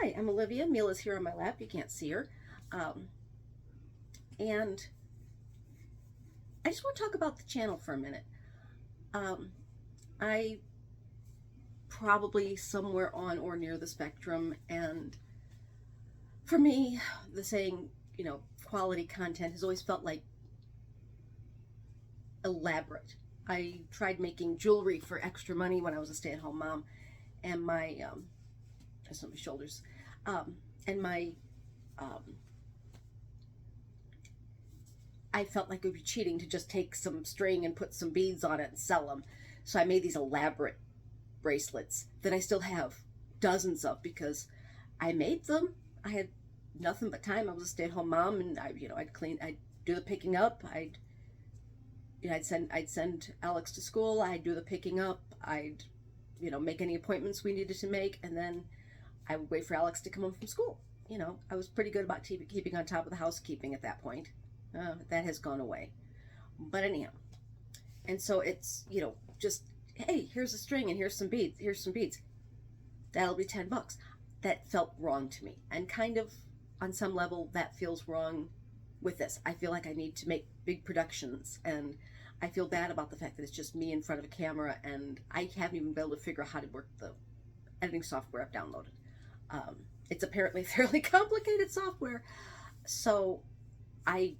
Hi, I'm Olivia. Mila's here on my lap. You can't see her. And I just want to talk about the channel for a minute. I probably somewhere on or near the spectrum, and for me, the saying, quality content has always felt like elaborate. I tried making jewelry for extra money when I was a stay-at-home mom, and just on my shoulders, and I felt like it would be cheating to just take some string and put some beads on it and sell them. So I made these elaborate bracelets that I still have dozens of because I made them. I had nothing but time. I was a stay-at-home mom, and I'd do the picking up. I'd send Alex to school. I'd do the picking up. I'd make any appointments we needed to make, and then I would wait for Alex to come home from school. I was pretty good about keeping on top of the housekeeping at that point. That has gone away. But anyhow, and so it's, just, hey, here's a string and here's some beads. That'll be $10. That felt wrong to me. And kind of, on some level, that feels wrong with this. I feel like I need to make big productions, and I feel bad about the fact that it's just me in front of a camera, and I haven't even been able to figure out how to work the editing software I've downloaded. It's apparently fairly complicated software. So I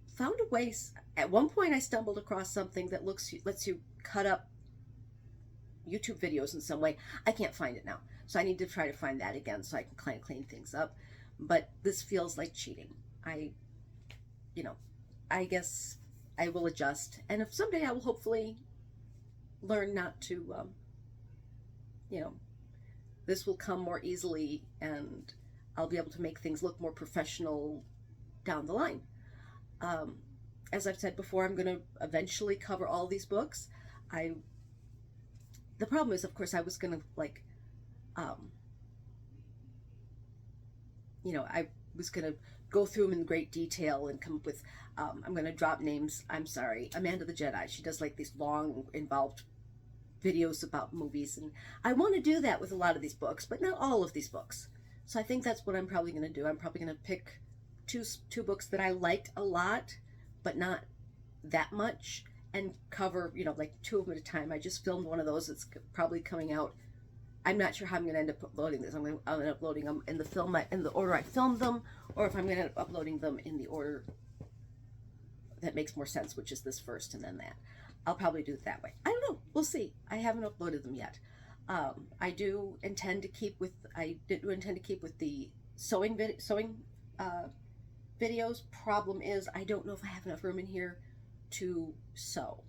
found a way. At one point I stumbled across something that lets you cut up YouTube videos in some way. I can't find it now, so I need to try to find that again so I can kind of clean things up. But this feels like cheating. I guess I will adjust, and if someday I will hopefully learn not to, this will come more easily, and I'll be able to make things look more professional down the line. As I've said before, I'm going to eventually cover all these books. The problem is, of course, I was going to I was going to go through them in great detail and come up with, I'm going to drop names. I'm sorry, Amanda the Jedi. She does like these long, involved videos about movies, and I want to do that with a lot of these books, but not all of these books. So I think that's what I'm probably going to do. I'm probably going to pick two books that I liked a lot, but not that much, and cover, like two of them at a time. I just filmed one of those. It's probably coming out. I'm not sure how I'm going to end up uploading this. I'm going to end up uploading them in the order I filmed them, or if I'm going to end up uploading them in the order that makes more sense, which is this first and then that. I'll probably do it that way. I don't know. We'll see. I haven't uploaded them yet. I do intend to keep with the sewing videos. Problem is, I don't know if I have enough room in here to sew.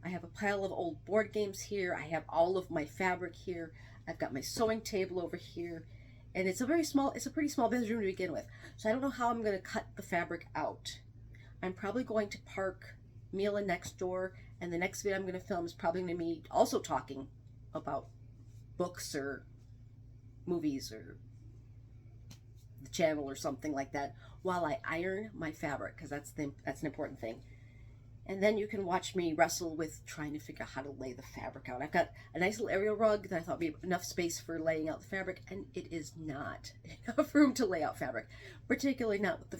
I have a pile of old board games here. I have all of my fabric here. I've got my sewing table over here, and it's a pretty small bedroom to begin with. So I don't know how I'm going to cut the fabric out. I'm probably going to park Mila next door, and the next video I'm going to film is probably going to be also talking about books or movies or the channel or something like that while I iron my fabric, because that's an important thing. And then you can watch me wrestle with trying to figure out how to lay the fabric out. I've got a nice little aerial rug that I thought would be enough space for laying out the fabric, and it is not enough room to lay out fabric, particularly not with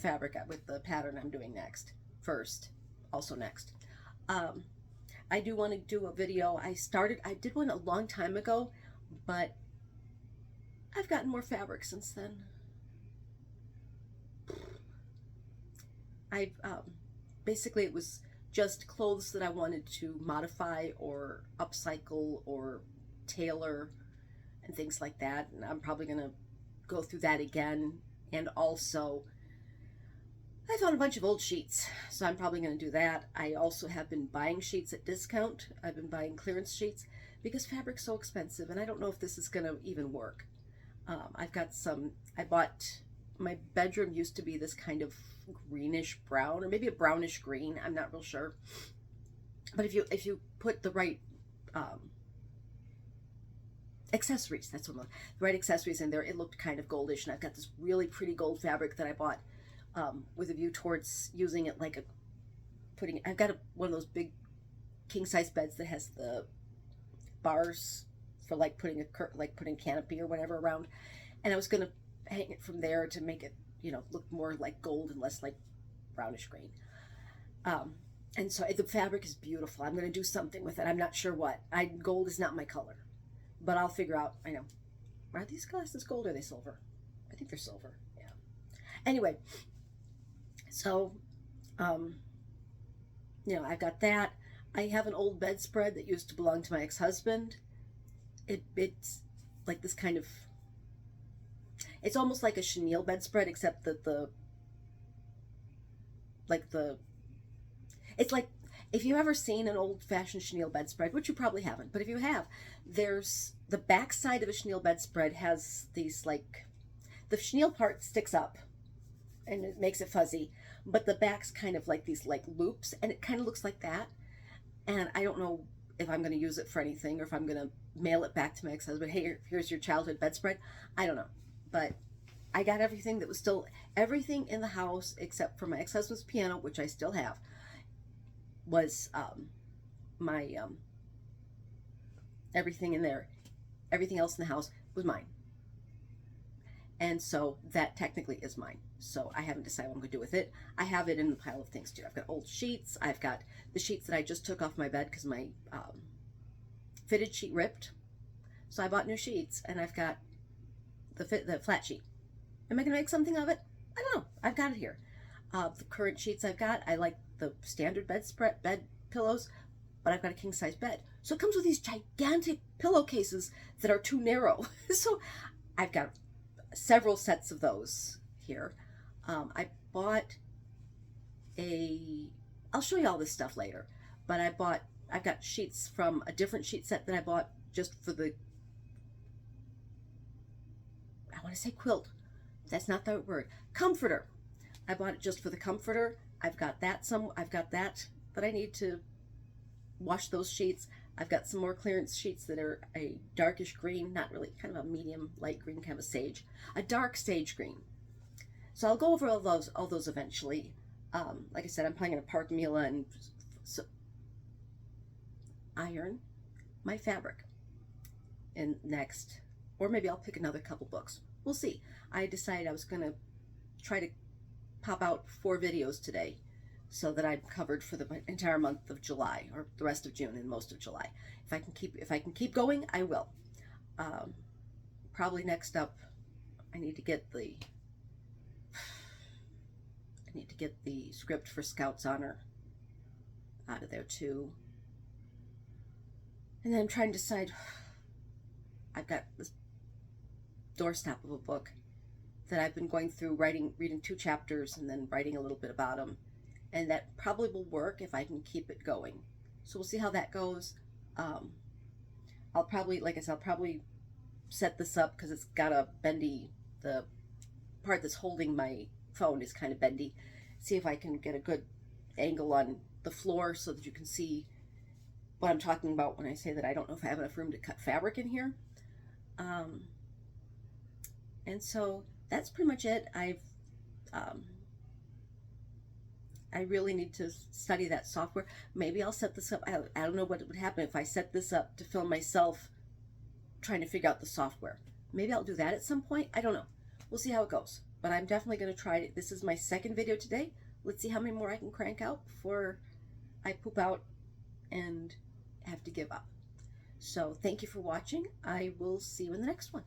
the pattern I'm doing next. I do want to do a video. I did one a long time ago, but I've gotten more fabric since then. Basically it was just clothes that I wanted to modify or upcycle or tailor and things like that. And I'm probably going to go through that again. And also, I found a bunch of old sheets, so I'm probably going to do that. I also have been buying sheets at discount. I've been buying clearance sheets because fabric's so expensive, and I don't know if this is going to even work. My bedroom used to be this kind of greenish brown, or maybe a brownish green. I'm not real sure. But if you put the right accessories, that's what I'm looking, the right accessories in there, it looked kind of goldish. And I've got this really pretty gold fabric that I bought with a view towards using it like I've got one of those big king size beds that has the bars for like putting canopy or whatever around. And I was going to hang it from there to make it, you know, look more like gold and less like brownish green. And so the fabric is beautiful. I'm going to do something with it. I'm not sure what. Gold is not my color, but I'll figure out. I know. Are these glasses gold or are they silver? I think they're silver. Yeah. Anyway, so, you know, I've got that. I have an old bedspread that used to belong to my ex-husband. It's like this kind of, it's almost like a chenille bedspread, except that it's like, if you've ever seen an old-fashioned chenille bedspread, which you probably haven't, but if you have, there's the back side of a chenille bedspread has these, like, the chenille part sticks up and it makes it fuzzy, but the back's kind of like these like loops, and it kind of looks like that. And I don't know if I'm going to use it for anything or if I'm going to mail it back to my ex-husband. Hey, here's your childhood bedspread. I don't know, but I got everything that was still, everything in the house except for my ex-husband's piano, which I still have, was my everything in there. Everything else in the house was mine. And so that technically is mine. So I haven't decided what I'm going to do with it. I have it in the pile of things too. I've got old sheets. I've got the sheets that I just took off my bed because my fitted sheet ripped. So I bought new sheets, and I've got the flat sheet. Am I going to make something of it? I don't know. I've got it here. The current sheets I've got, I like the standard bed pillows, but I've got a king size bed. So it comes with these gigantic pillowcases that are too narrow. So I've got several sets of those here. I bought I'll show you all this stuff later, but I've got sheets from a different sheet set that I bought just for the, I want to say quilt. That's not the word. Comforter. I bought it just for the comforter. I've got that that I need to wash those sheets. I've got some more clearance sheets that are a darkish green, not really, kind of a medium light green, kind of a sage, a dark sage green. So I'll go over all those eventually. Like I said, I'm probably going to park Mila and iron my fabric and next, or maybe I'll pick another couple books. We'll see. I decided I was going to try to pop out 4 videos today so that I'm covered for the entire month of July, or the rest of June and most of July. If I can keep going, I will. Probably next up, I need to get the script for Scout's Honor out of there too. And then I'm trying to decide, I've got this doorstop of a book that I've been going through, reading 2 chapters and then writing a little bit about them. And that probably will work if I can keep it going. So we'll see how that goes. I'll probably, like I said, I'll probably set this up because it's got a bendy, the part that's holding my phone is kind of bendy. See if I can get a good angle on the floor so that you can see what I'm talking about when I say that I don't know if I have enough room to cut fabric in here. And so that's pretty much it. I really need to study that software. Maybe I'll set this up. I don't know what would happen if I set this up to film myself trying to figure out the software. Maybe I'll do that at some point. I don't know. We'll see how it goes. But I'm definitely going to try it. This is my 2nd video today. Let's see how many more I can crank out before I poop out and have to give up. So thank you for watching. I will see you in the next one.